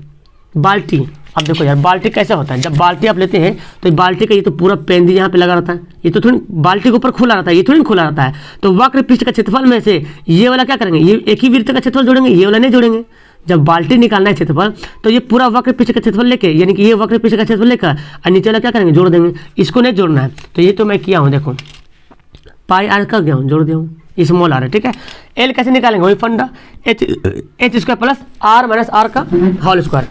[SPEAKER 1] बाल्टी। अब देखो यार बाल्टी कैसे होता है, जब बाल्टी आप लेते हैं तो बाल्टी का ये तो पूरा पेंदी यहाँ पे लगा रहता है, ये तो थोड़ी बाल्टी के ऊपर खुला रहता है, ये थोड़ी खुला रहता है, तो वक्र पृष्ठ का क्षेत्रफल में से ये वाला क्या करेंगे, ये एक ही वृत्त का क्षेत्रफल जोड़ेंगे, ये वाला नहीं जोड़ेंगे। जब बाल्टी निकालना है क्षेत्रफल तो ये पूरा वक्र पृष्ठ का क्षेत्रफल लेके, यानी कि ये वक्र पृष्ठ का क्षेत्रफल लेकर और नीचे वाला क्या करेंगे जोड़ देंगे, इसको नहीं जोड़ना है, तो ये तो मैं किया हूँ, देखो पाई आर का गया हूँ जोड़ दिया हूँ, स्मॉल आर है, ठीक है। एल कैसे निकालेंगे, वही funda H square plus R minus R का होल स्क्वायर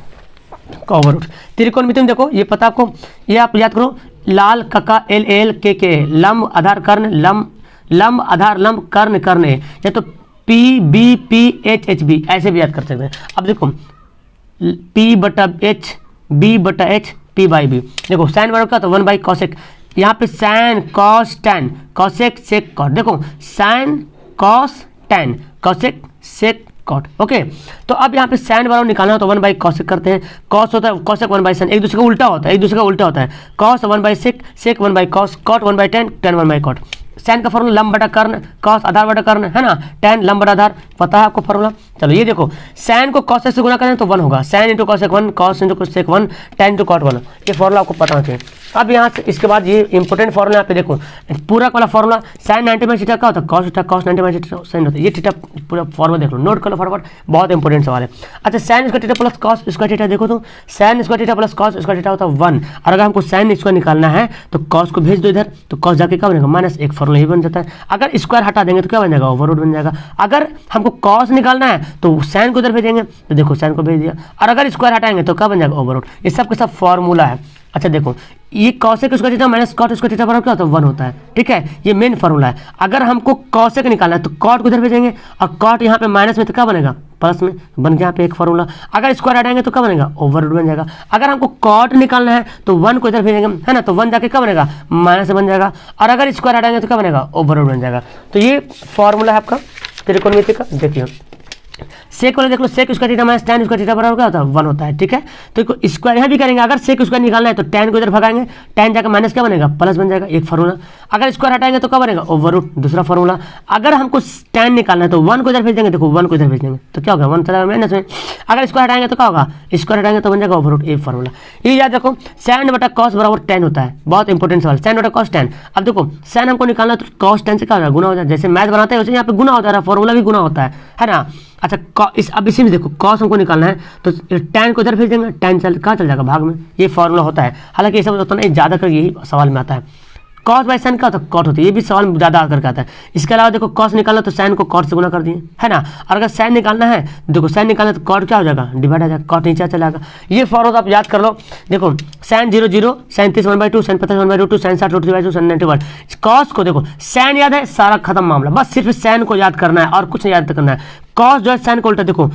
[SPEAKER 1] का ओवर रूट। त्रिकोणमिति में देखो ये पता आपको, ये आप याद करो, लाल कका एल एल के लंब आधार कर्ण लंब आधार लंब कर्ण कर्ण, या तो P B P H H B ऐसे भी याद कर सकते हैं। अब देखो पी बटा एच बी बटा एच पी बाई बी, देखो साइन बराबर क्या तो 1 कॉसेक, यहाँ पे sine cos tan cosec sec cot, देखो sine cos tan cosec sec cot, okay. तो अब यहाँ पे साइन बराबर निकालना हो तो 1 कॉसेक करते हैं, कॉस होता है कॉसेक 1 साइन, एक दूसरे का उल्टा होता है, एक दूसरे का उल्टा होता है, cos 1 sec, sec 1 cos, cot 1 tan, tan 1 cot. Sine का फॉर्मूला लंब बटा कर्ण, कॉस आधार बटा कर्ण है ना, टैन लंब बटा आधार, पता है आपको फॉर्मूला। चलो ये देखो साइन को कॉसेक से गुना करें तो 1 होगा, sine into cosec 1, cos into cosec 1, tan into cot 1, ये फॉर्मूला आपको पता होना चाहिए। अब यहाँ से इसके बाद ये इंपॉर्टेंट फॉर्मूला यहाँ पे देखो, पूरा वाला फॉर्मूला साइन 90 माइनस थीटा क्या होता है cos theta, cos 90 minus theta sine होता है, ये थीटा पूरा फॉर्मूला देख लो, नोट कर लो फटाफट, बहुत इंपॉर्टेंट सवाल है। अच्छा sine square theta plus cos square theta, देखो तो sine square theta plus cos square theta होता है 1, और अगर हमको साइन स्क्वायर निकालना है तो कॉस को भेज दो इधर, तो कॉस जाके क्या बनेगा -1, फॉर्मूला ये बन जाता है। अगर स्क्वायर हटा देंगे तो क्या बन जाएगा ओवर रूट बन जाएगा। अगर हमको कॉस निकालना है तो साइन को इधर भेजेंगे, तो देखो साइन को भेज दिया, और अगर स्क्वायर हटाएंगे तो क्या बन जाएगा ओवर रूट, ये सब के सब फॉर्मूला है। अच्छा देखो ये cosec square theta minus cot square theta बराबर क्या होता है 1 होता है, ठीक है, ये मेन फॉर्मूला है। अगर हमको कॉसेक निकालना है तो कॉट को इधर भेजेंगे, और कॉट यहाँ पे माइनस में तो क्या बनेगा प्लस में, बन गया यहाँ पे एक फॉर्मूला। अगर स्क्वायर हटाएंगे तो क्या बनेगा ओवर रूट बन जाएगा। अगर हमको कॉट निकालना है तो 1 को इधर भेजेंगे है ना, तो 1 जाके क्या बनेगा माइनस बन जाएगा, और अगर स्क्वायर हटाएंगे तो क्या बनेगा ओवर रूट बन जाएगा। तो ये फॉर्मूला है आपका त्रिकोणमिति का। देखिए सेक वाला देख लो, sec square theta minus tan square theta बराबर क्या होता है 1 होता है, ठीक है। तो स्क्वायर यहाँ भी करेंगे, अगर सेक स्क्वायर निकालना है तो टैन को इधर भगाएंगे, टैन जाकर माइनस क्या बनेगा प्लस बन जाएगा, एक फॉर्मूला। अगर स्क्वायर हटाएंगे तो क्या बनेगा ओवर रूट, दूसरा फॉर्मूला। अगर हमको टैन निकालना है तो 1 को इधर भेज देंगे, देखो 1 को इधर भेज देंगे तो क्या होगा 1 चला माइनस में। अगर स्क्वायर हटाएंगे तो क्या होगा, स्क्वायर हटाएंगे तो बन जाएगा ओवर रूट, एक फॉर्मूला। ये याद रखो साइन बटा कॉस बराबर टैन होता है, बहुत इंपॉर्टेंट सवाल, साइन बटा कॉस टैन। अब देखो साइन हमको निकालना है तो कॉस टैन से क्या होगा गुना हो जाए, जैसे मैथ बनाते हैं वैसे यहाँ पे गुना होता है, फॉर्मूला भी गुना होता है ना। अच्छा अब इसी में देखो कॉस हमको निकालना है तो टैन को इधर भेज देंगे, टैन कहाँ चल जाएगा भाग में, ये फॉर्मूला होता है। हालांकि ये सब होता नहीं, ज़्यादा कर यही सवाल में आता है। कॉस बाई साइन क्या होता है, कॉट होती है। ये भी सवाल ज़्यादा आकर के आता है। इसके अलावा देखो कॉस निकालना तो साइन को कॉट से गुना कर दिए, है ना। और अगर साइन निकालना है, देखो साइन निकालना तो कॉट क्या हो जाएगा, डिवाइड आ जाएगा, कॉट नीचे चला जाएगा। ये फॉर्मूला आप याद कर लो। देखो sine 0 0, sine 30 1/2, sine 50 1/2, sine 60 √3/2, sine 91। Cos को देखो साइन याद है, सारा खत्म मामला, बस सिर्फ साइन को याद करना है और कुछ नहीं याद करना है। कॉस जो है साइन को उल्टा, देखो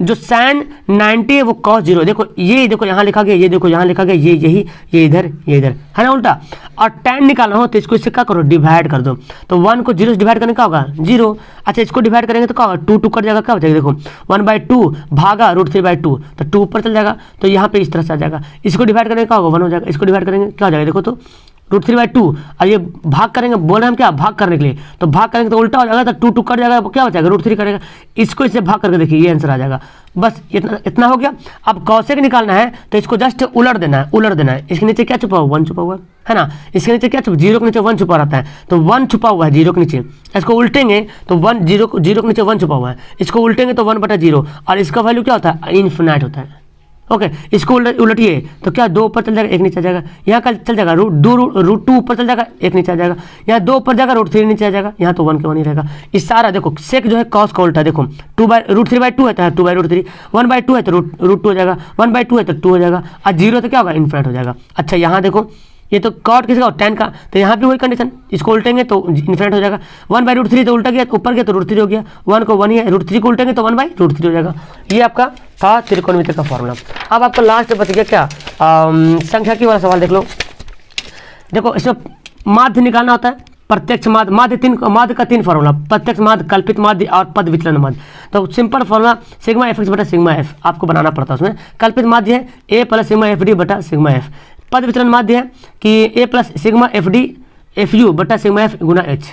[SPEAKER 1] जो साइन 90 है वो कॉस 0, देखो ये देखो यहाँ लिखा गया, ये देखो यहाँ लिखा गया, ये यही, ये इधर, ये इधर, है ना उल्टा। और tan निकालना हो तो इसको इससे क्या करो, डिवाइड कर दो। तो 1 को 0 से डिवाइड करने का होगा 0। अच्छा इसको डिवाइड करेंगे तो क्या होगा, 2 2 कट जाएगा, क्या हो जाएगा, देखो 1/2 भागा √3/2, तो 2 ऊपर चल जाएगा, तो यहाँ पे इस तरह से आ जाएगा। इसको डिवाइड करेंगे क्या होगा, 1 हो जाएगा। इसको डिवाइड करेंगे क्या हो जाएगा, देखो तो √3/2। और ये भाग करेंगे, बोल रहे हैं हम क्या, भाग करने के लिए, तो भाग करेंगे तो उल्टा हो जाएगा, तो 2 2 कट जाएगा, क्या हो जाएगा, √3 करेगा। इसको इससे भाग करके देखिए, ये आंसर आ जाएगा। बस इतना हो गया। अब कौशेक निकालना है तो इसको जस्ट उलट देना है, उलट देना है। इसके नीचे क्या छुपा हुआ, 1 छुपा हुआ है ना। इसके नीचे क्या छुपा, 0 के नीचे 1 छुपा रहता है, तो 1 छुपा हुआ है 0 के नीचे। इसको उल्टेंगे तो 1 0 के नीचे 1 छुपा हुआ है, इसको उल्टेंगे तो 1/0। और इसका वैल्यू क्या होता है, इन्फिनाइट होता है। ओके इसको उलटिए तो क्या 2 ऊपर चल जाएगा, 1 नीचे आ जाएगा। यहाँ का चल जाएगा √2 ऊपर चल जाएगा, 1 नीचे आ जाएगा। यहाँ 2 ऊपर जाएगा, √3 नीचे आ जाएगा। यहाँ तो 1 के 1 ही रहेगा। इस सारा देखो सेक जो है कॉस का उल्टा, देखो √3/2 है तो 2/√3, 1/2 है तो √2 हो जाएगा, 1/2 है तो 2 हो जाएगा, और 0 तो क्या होगा, इन्फिनिट हो जाएगा। अच्छा यहाँ देखो ये तो कॉट किसका, tan का, तो यहाँ भी वही कंडीशन, इसको उल्टेंगे तो इन्फिनिट हो जाएगा। 1/√3 तो उल्टा गया, ऊपर गया तो √3 हो गया, 1 को 1 ही है, √3 को उल्टेंगे तो 1/√3 हो जाएगा। ये आपका था त्रिकोणमिति का फॉर्मूला। अब आपका लास्ट बच गया क्या, संख्याकी वाला सवाल देख लो। देखो इसमें माध्य निकालना होता है, प्रत्यक्ष माध्य, माध्य का 3 फॉर्मूला, प्रत्यक्ष माध्य, कल्पित माध्य और पद विचलन माध्य। तो simple formula sigma f x बटा सिग्मा एफ आपको बनाना पड़ता है। उसमें कल्पित माध्य है a plus sigma f d बटा सिग्मा एफ। पद विचलन माध्य है कि a plus sigma f d f u बटा सिग्मा एफ गुना एच।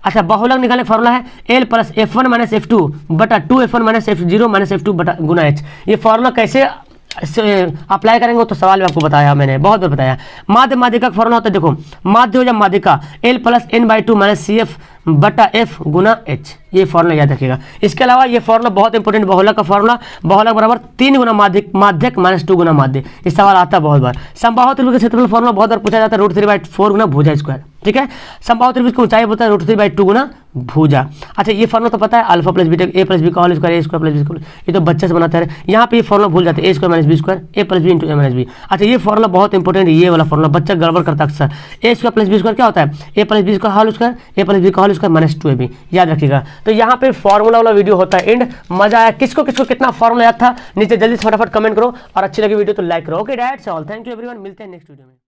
[SPEAKER 1] अच्छा बहुलक निकालने का फॉर्मूला है L plus F1 minus F2 बटा 2F1 minus F0 minus F2 बटा गुना एच। ये फॉर्मूला कैसे अप्लाई करेंगे तो सवाल में आपको बताया, मैंने बहुत बार बताया। माध्य माध्यिका का फॉर्मूला होता है, देखो माध्य हो या माध्यिका L plus n/2 minus CF बटा F गुना H। ये फॉर्मूला याद रखिएगा। इसके अलावा ये फॉर्मूला बहुत इंपॉर्टेंट, बहुलक का फॉर्मूला, बहुलक बराबर 3 गुना माध्यक माइनस 2 गुना माध्य। इस सवाल आता है बहुत बार। समबाहु त्रिभुज का क्षेत्रफल फॉर्मूला बहुत बार पूछा जाता है, √3/4 गुना भुजा स्क्वायर। ठीक है, समबाहु त्रिभुज की ऊंचाई होता है √3/2 गुना भुजा। अच्छा ये फॉर्मूला तो पता है, alpha plus beta A plus B का whole square A square plus B square, ये तो बच्चे से बनाते हैं। यहाँ पे ये फॉर्मूला भूल जाते हैं, ए स्क्वायर माइनस बी स्क्वायर ए प्लस बी इंटू ए माइनस बी। अच्छा ये फॉर्मूला बहुत इंपॉर्टेंट है, ये वाला फॉर्मूला बच्चा गड़बड़ करता है अक्सर। ए स्क्वायर प्लस बी स्क्वायर क्या होता है, ए प्लस बी का होल स्क्वायर ए प्लस बी का होल स्क्वायर माइनस 2ab, याद रखिएगा। तो यहाँ पे फॉर्मूला वाला वीडियो होता है एंड। मजा आया, किसको किसको कितना फॉर्मूला याद था नीचे जल्दी से फटाफट कमेंट करो, और अच्छी लगी वीडियो तो लाइक करो। Okay that's all, thank you everyone, मिलते हैं नेक्स्ट वीडियो में।